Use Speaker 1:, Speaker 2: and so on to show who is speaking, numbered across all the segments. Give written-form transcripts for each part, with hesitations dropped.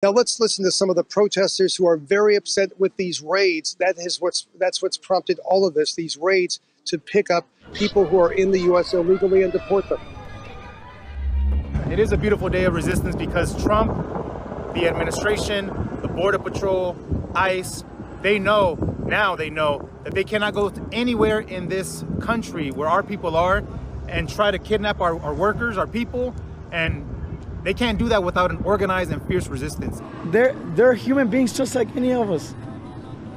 Speaker 1: Now let's listen to some of the protesters who are very upset with these raids. That's what's prompted all of this, these raids to pick up people who are in the U.S. illegally and deport them.
Speaker 2: It is a beautiful day of resistance because Trump, the administration, the Border Patrol, ICE, they know that they cannot go anywhere in this country where our people are and try to kidnap our workers, our people, and they can't do that without an organized and fierce resistance.
Speaker 3: They're human beings just like any of us.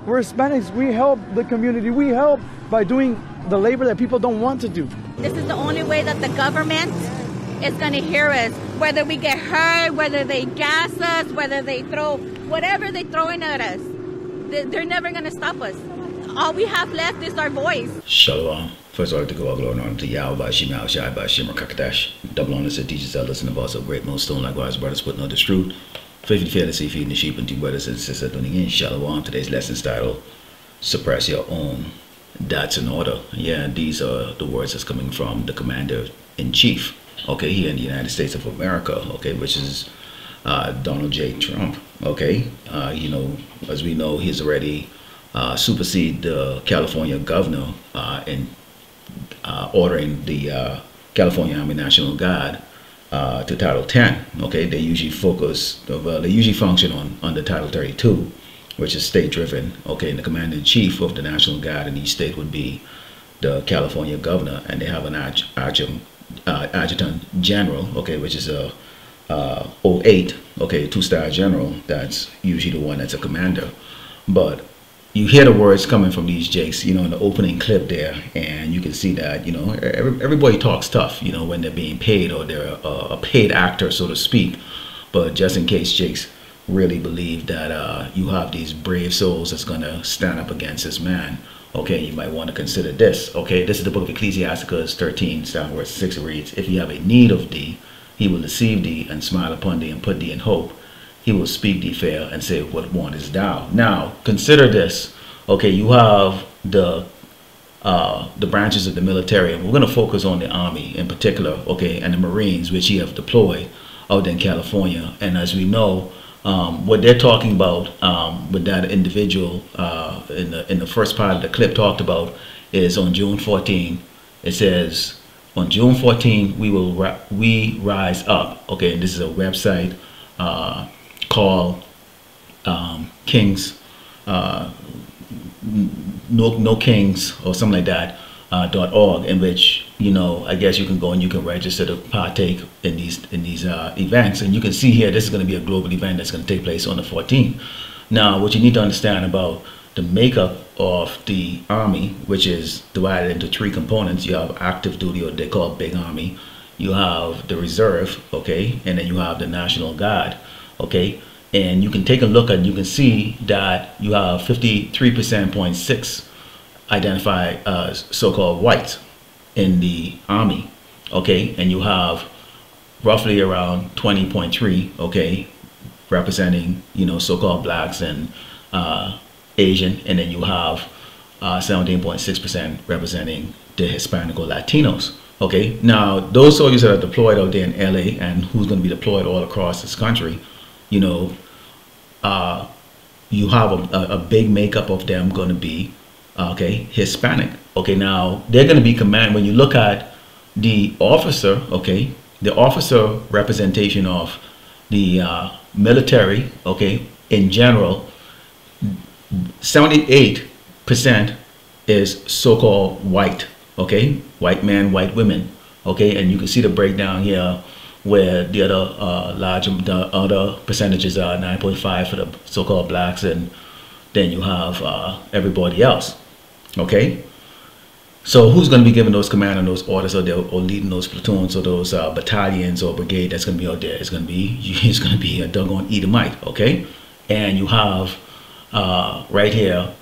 Speaker 3: We're Hispanics. We help the community. We help by doing the labor that people don't want to do.
Speaker 4: This is the only way that the government is going to hear us. Whether we get hurt, whether they gas us, whether they throw whatever they're throwing at us, they're never going to stop us. All we have left is our voice.
Speaker 5: Shalom. First of all, to go all glory and honor to Yahweh, Shema, Al Shai, Shimmer, Kakadash. Double honors to teachers that listen to us of great millstone, likewise, brothers putting on the truth. Faithfully, fearlessly feeding the sheep, and two brothers and sisters tuning in. Shalom. Today's lesson's titled, Suppress Your Own. That's in order. Yeah, these are the words that's coming from the Commander-in-Chief, okay, here in the United States of America, okay, which is Donald J. Trump, okay. You know, as we know, he's already superseded the California governor in ordering the California Army National Guard to Title 10. Okay, they usually function on the Title 32, which is state-driven. Okay, and the Commander-in-Chief of the National Guard in each state would be the California governor, and they have an adjutant general. Okay, which is a 08. Okay, two-star general. That's usually the one that's a commander, but you hear the words coming from these jakes, you know, in the opening clip there, and you can see that, you know, everybody talks tough, you know, when they're being paid or they're a paid actor, so to speak. But just in case jakes really believe that you have these brave souls that's going to stand up against this man, okay, you might want to consider this. Okay, this is the book of Ecclesiasticus 13, verse 6 reads, if you have a need of thee, he will deceive thee and smile upon thee and put thee in hope. He will speak thee fair and say, what wantest thou? Now, consider this. Okay, you have the branches of the military, and we're going to focus on the Army in particular, okay, and the Marines, which he have deployed out in California. And as we know, what they're talking about with that individual in the first part of the clip talked about is on June 14. It says, on June 14, we rise up. Okay, and this is a website called Kings, no Kings or something like that .org, in which, you know, I guess you can go and you can register to partake in these events, and you can see here this is going to be a global event that's going to take place on the 14th. Now, what you need to understand about the makeup of the Army, which is divided into three components. You have active duty, or they call it Big Army. You have the reserve, okay, and then you have the National Guard. Okay, and you can take a look and you can see that you have 53.6% identify as so-called whites in the Army. Okay, and you have roughly around 20.3%, okay, representing, you know, so-called blacks and Asian, and then you have 17.6% representing the Hispanic or Latinos. Okay, now those soldiers that are deployed out there in LA and who's going to be deployed all across this country, you know, you have a big makeup of them going to be, okay, Hispanic. Okay, now they're going to be when you look at the officer, okay, the officer representation of the military, okay, in general, 78% is so-called white, okay, white men, white women, okay, and you can see the breakdown here where the other percentages are 9.5 for the so-called blacks, and then you have everybody else. Okay, so who's going to be giving those command and those orders, or leading those platoons or those battalions or brigade that's going to be out there? It's going to be a doggone Edomite. Okay, and you have right here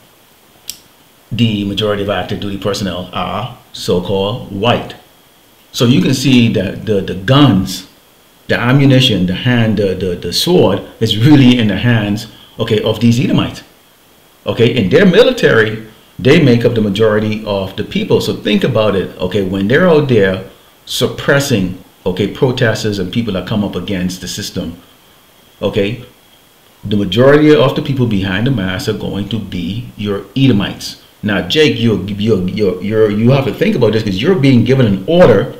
Speaker 5: the majority of active duty personnel are so-called white. So you can see that the guns, the ammunition, the sword is really in the hands, okay, of these Edomites. Okay, in their military, they make up the majority of the people. So think about it, okay, when they're out there suppressing, okay, protesters and people that come up against the system, okay, the majority of the people behind the mask are going to be your Edomites. Now, Jake, you have to think about this, because you're being given an order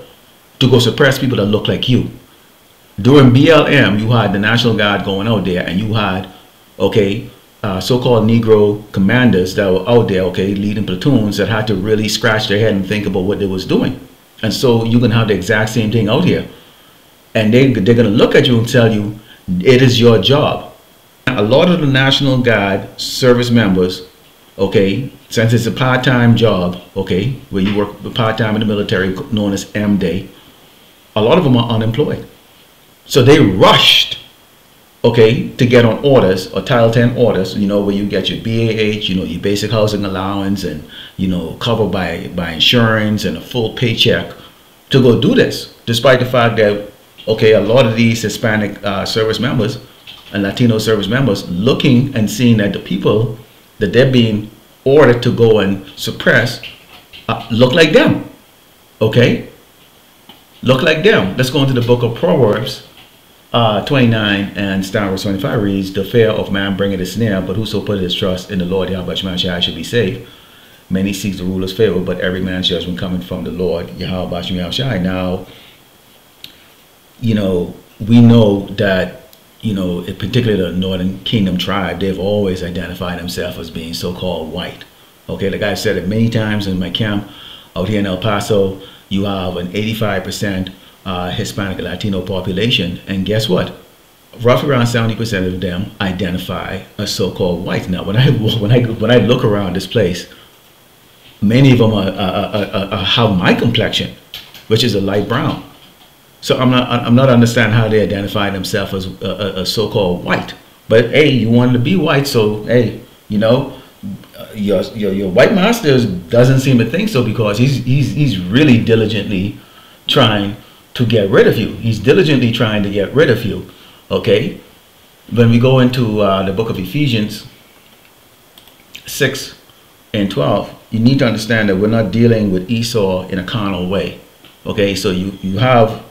Speaker 5: to go suppress people that look like you. During BLM, you had the National Guard going out there, and you had, okay, so-called Negro commanders that were out there, okay, leading platoons that had to really scratch their head and think about what they was doing. And so you're going to have the exact same thing out here. And they're going to look at you and tell you, it is your job. A lot of the National Guard service members, okay, since it's a part-time job, okay, where you work part-time in the military, known as M-Day, a lot of them are unemployed. So they rushed, okay, to get on orders, or Title 10 orders, you know, where you get your BAH, you know, your basic housing allowance, and, you know, covered by insurance and a full paycheck to go do this, despite the fact that, okay, a lot of these Hispanic service members and Latino service members looking and seeing that the people that they're being ordered to go and suppress look like them, okay? Look like them. Let's go into the book of Proverbs 29 and start verse 25 reads, the fear of man bringeth a snare, but whoso putteth his trust in the Lord Yahweh Shai should be saved. Many seek the ruler's favor, but every man's judgment coming from the Lord Yahweh Shai. Now, you know, we know that, you know, in particular the Northern Kingdom tribe, they've always identified themselves as being so-called white. Okay, like I've said it many times in my camp out here in El Paso, you have an 85% Hispanic and Latino population, and guess what? Roughly around 70% of them identify as so-called white. Now, when I look around this place, many of them have my complexion, which is a light brown. So I'm not understanding how they identify themselves as a so-called white. But hey, you wanted to be white, so hey, you know, your white master doesn't seem to think so, because he's really diligently trying to get rid of you. He's diligently trying to get rid of you. Okay. When we go into the book of Ephesians 6 and 12, you need to understand that we're not dealing with Esau in a carnal way. Okay, so you have,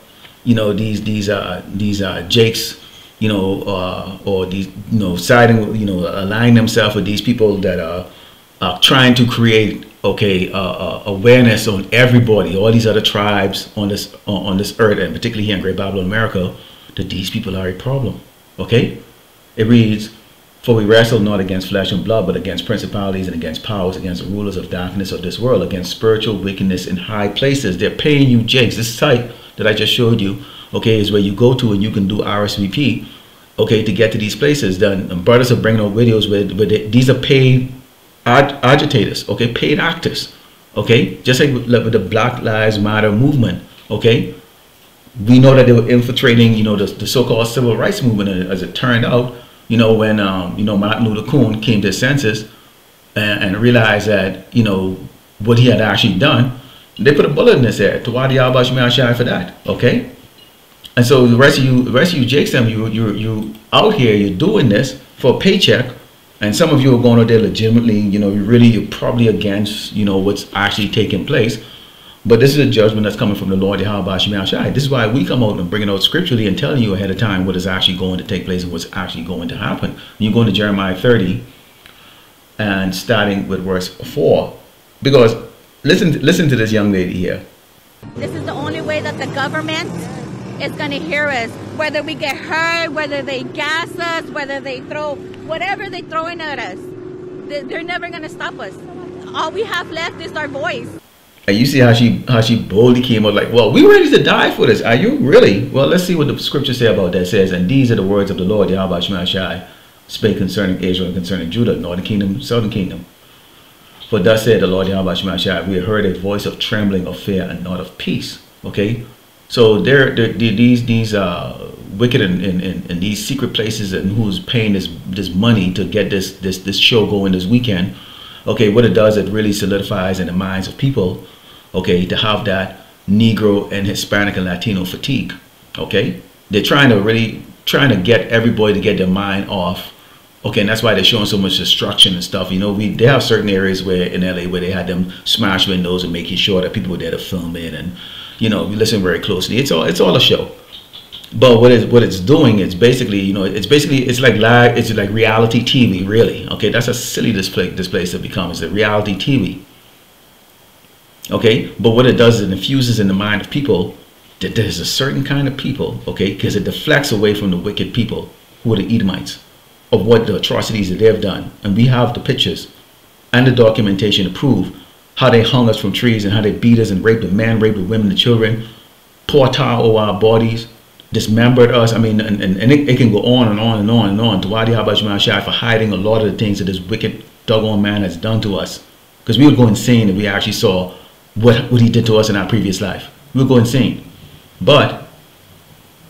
Speaker 5: you know, these Jakes, you know, or these, you know, siding, you know, aligning themselves with these people that are trying to create, okay, awareness on everybody, all these other tribes on this earth, and particularly here in Great Babylon, America, that these people are a problem. Okay, it reads, for we wrestle not against flesh and blood, but against principalities and against powers, against the rulers of darkness of this world, against spiritual wickedness in high places. They're paying you, Jakes. This site that I just showed you, okay, is where you go to and you can do RSVP, okay, to get to these places. Then brothers are bringing out videos where these are paid agitators, okay, paid actors, okay, just like with the Black Lives Matter movement, okay. We know that they were infiltrating, you know, the so-called civil rights movement, and as it turned out, you know, when you know, Martin Luther King came to his senses and realized that, you know, what he had actually done, they put a bullet in his head. To why the Yahweh Shai for that, okay? And so the rest of you Jakes, you out here, you're doing this for a paycheck, and some of you are going out there legitimately, you know, you're probably against, you know, what's actually taking place. But this is a judgment that's coming from the Lord Yahweh Shai. This is why we come out and bring it out scripturally and telling you ahead of time what is actually going to take place and what's actually going to happen. You go into Jeremiah 30 and starting with verse 4, because listen to this young lady here.
Speaker 4: This is the only way that the government is going to hear us. Whether we get hurt, whether they gas us, whether they throw whatever they're throwing at us, they're never going to stop us. All we have left is our voice.
Speaker 5: And you see how she boldly came out like, well, we're ready to die for this. Are you really? Well, let's see what the scriptures say about that. It says, and these are the words of the Lord Yahweh Shai spake concerning Israel and concerning Judah, northern kingdom, southern kingdom. For thus said the Lord Yahweh Shai, we heard a voice of trembling, of fear, and not of peace. Okay, so these wicked in these secret places, and who's paying this money to get this show going this weekend. Okay, what it does, it really solidifies in the minds of people, okay, to have that Negro and Hispanic and Latino fatigue. Okay, they're trying to get everybody to get their mind off. Okay, and that's why they're showing so much destruction and stuff. You know, they have certain areas where in LA where they had them smash windows and making sure that people were there to film it, and you know, we listen very closely. It's all a show. But what it's doing, it's basically, you know, it's like reality TV, really. Okay, that's a silly this place has become. It's a reality TV. Okay, but what it does is it infuses in the mind of people that there's a certain kind of people, okay, because it deflects away from the wicked people who are the Edomites, of what the atrocities that they've done. And we have the pictures and the documentation to prove how they hung us from trees and how they beat us and raped the men, raped the women, the children, poured tar over our bodies, dismembered us. I mean, and it can go on and on and on and on. Tawadi Habashimashai for hiding a lot of the things that this wicked doggone man has done to us. Because we would go insane if we actually saw what he did to us in our previous life. We would go insane. But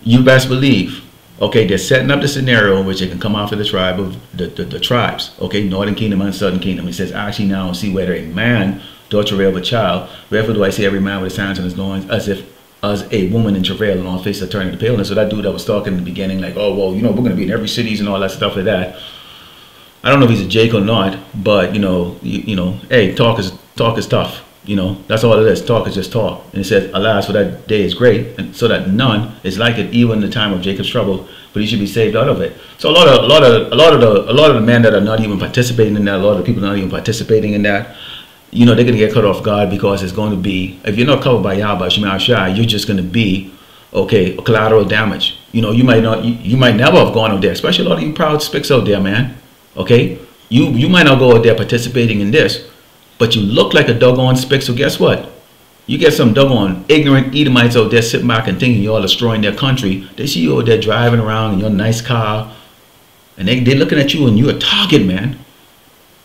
Speaker 5: you best believe, okay, they're setting up the scenario in which they can come after the tribe of the tribes, okay, Northern Kingdom and Southern Kingdom. He says, actually now see whether a man doth travail of a child. Wherefore do I see every man with his hands on his loins, as a woman in travail and on face of turning to paleness. So that dude that was talking in the beginning, like, oh, well, you know, we're going to be in every cities and all that stuff like that. I don't know if he's a Jake or not, but, you know, hey, talk is tough. You know, that's all it is. Talk is just talk. And it says, alas, for that day is great, and so that none is like it, even in the time of Jacob's trouble, but he should be saved out of it. So a lot of the men that are not even participating in that, a lot of the people not even participating in that, you know, they're going to get cut off guard, because it's going to be, if you're not covered by Yahweh Shema Shai, you're just going to be, okay, collateral damage. You know, you might never have gone out there, especially a lot of you proud spicks out there, man. Okay, you might not go out there participating in this, but you look like a doggone spick. So guess what? You get some doggone ignorant Edomites out there sitting back and thinking you're all destroying their country. They see you out there driving around in your nice car, and they're looking at you, and you're a target, man.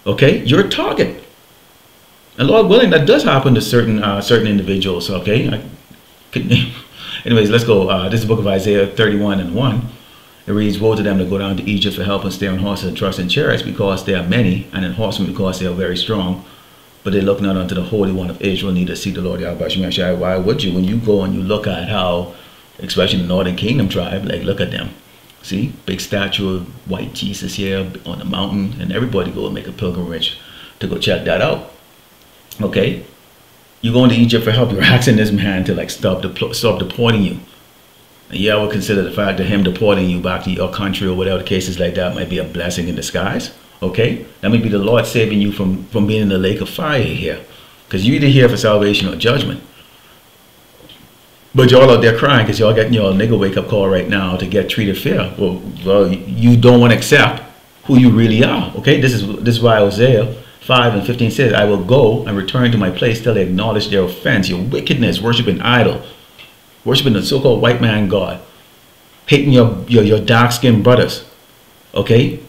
Speaker 5: Okay, you're a target. And Lord willing, that does happen to certain individuals. Okay, anyways, let's go. This is the book of Isaiah 31:1. It reads, woe to them that go down to Egypt for help and stay on horses and trust in chariots, because they are many, and in horsemen because they are very strong. But they look not unto the Holy One of Israel, neither see the Lord Yahweh Shema Shai. Why would you? When you go and you look at how, especially the Northern Kingdom tribe, like, look at them. See, big statue of white Jesus here on the mountain, and everybody go and make a pilgrimage to go check that out. Okay, you going to Egypt for help, you're asking this man to, like, stop deporting you. And yeah, I would consider the fact that him deporting you back to your country or whatever the case is like that might be a blessing in disguise. Okay, that may be the Lord saving you from being in the lake of fire here, because you're either here for salvation or judgment. But y'all out there crying because y'all getting your nigga wake up call right now to get treated fair. Well, you don't want to accept who you really are. Okay, this is why Hosea 5:15 says, I will go and return to my place till they acknowledge their offense, your wickedness, worshiping idol, worshiping the so-called white man God, hating your dark-skinned brothers. Okay,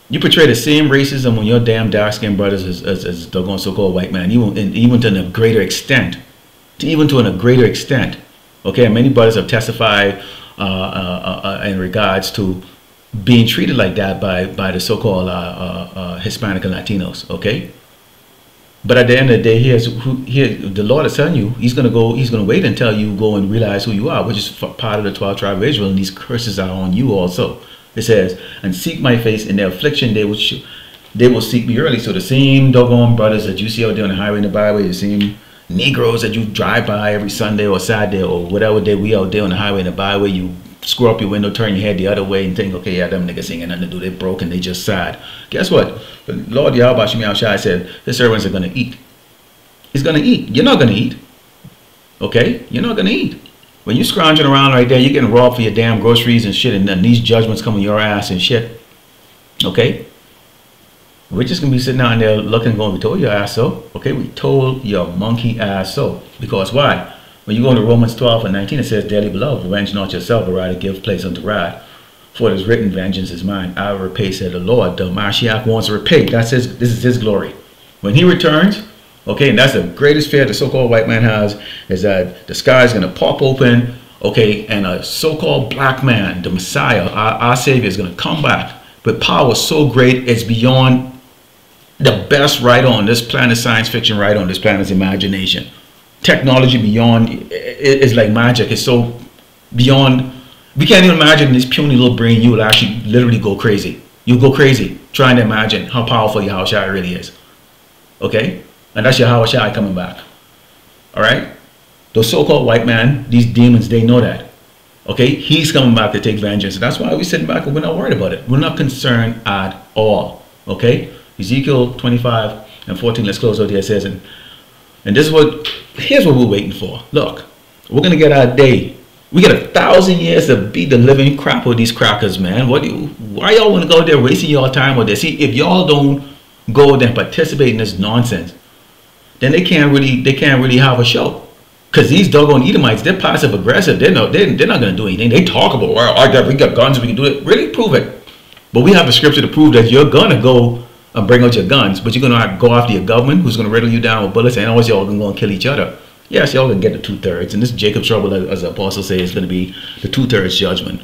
Speaker 5: you portray the same racism on your damn dark-skinned brothers as the so-called white man, even to a greater extent. Okay, and many brothers have testified in regards to being treated like that by the so-called Hispanic and Latinos. Okay, but at the end of the day, the Lord is telling you He's gonna wait until you go and realize who you are, which is part of the 12 tribe of Israel, and these curses are on you also. It says, and seek my face in their affliction, they will seek me early. So the same doggone brothers that you see out there on the highway and the byway, the same Negroes that you drive by every Sunday or Saturday or whatever day we out there on the highway and the byway, you screw up your window, turn your head the other way and think, okay, yeah, them niggas ain't got nothing to do, they broke and they just sad. Guess what? The Lord Yahweh Shema Shai said, his servants are going to eat. He's going to eat. You're not going to eat. Okay? You're not going to eat. When you're scrounging around right there, you're getting robbed for your damn groceries and shit, and these judgments come on your ass and shit. Okay? We're just going to be sitting down there looking and going, we told your ass so. Okay? We told your monkey ass so. Because why? When you go into Romans 12:19, it says, dearly beloved, revenge not yourself, but rather give place unto wrath. For it is written, vengeance is mine. I will repay, said the Lord. The Mashiach wants to repay. This is his glory. When he returns, okay, and that's the greatest fear the so-called white man has, is that the sky is going to pop open, okay, and a so-called black man, the Messiah, our Savior, is going to come back with power so great it's beyond the best writer on this planet, science fiction writer on this planet's imagination. Technology beyond, it's like magic. It's so beyond, we can't even imagine this puny little brain. You will actually literally go crazy. You'll go crazy trying to imagine how powerful Yahweh Shai really is. Okay? And that's Yahweh Shai coming back. All right? Those so-called white men, these demons, they know that. Okay, he's coming back to take vengeance. And that's why we're sitting back and we're not worried about it. We're not concerned at all. Okay, Ezekiel 25:14. Let's close out here. It says, and this is what, here's what we're waiting for. Look, we're gonna get our day. We get 1,000 years to beat the living crap out of these crackers, man. Why y'all want to go there wasting y'all time with this? See, if y'all don't go there and participate in this nonsense, then they can't really have a show. Because these doggone Edomites, they're passive aggressive. They're not going to do anything. They talk about, well, we got guns, we can do it. Really, prove it. But we have the scripture to prove that you're going to go and bring out your guns, but you're going to go after your government, who's going to riddle you down with bullets, and always y'all going to go and kill each other. Yes, y'all can get the 2/3, and this Jacob's trouble, as the apostle says, is going to be the 2/3 judgment.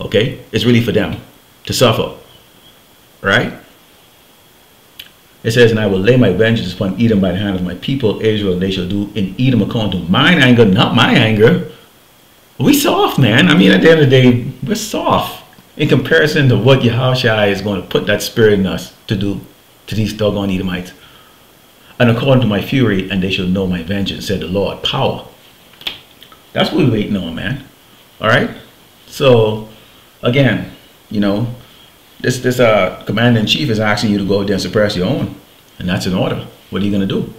Speaker 5: Okay, it's really for them to suffer, right? It says, and I will lay my vengeance upon Edom by the hand of my people Israel, and they shall do in Edom according to mine anger, not my anger. We soft, man. I mean, at the end of the day, we're soft in comparison to what Yahushua is going to put that spirit in us to do to these doggone Edomites. And according to my fury, and they shall know my vengeance, said the Lord. Power. That's what we're waiting on, man. All right. So, again, you know, this commander in chief is asking you to go out there and suppress your own, and that's an order. What are you gonna do?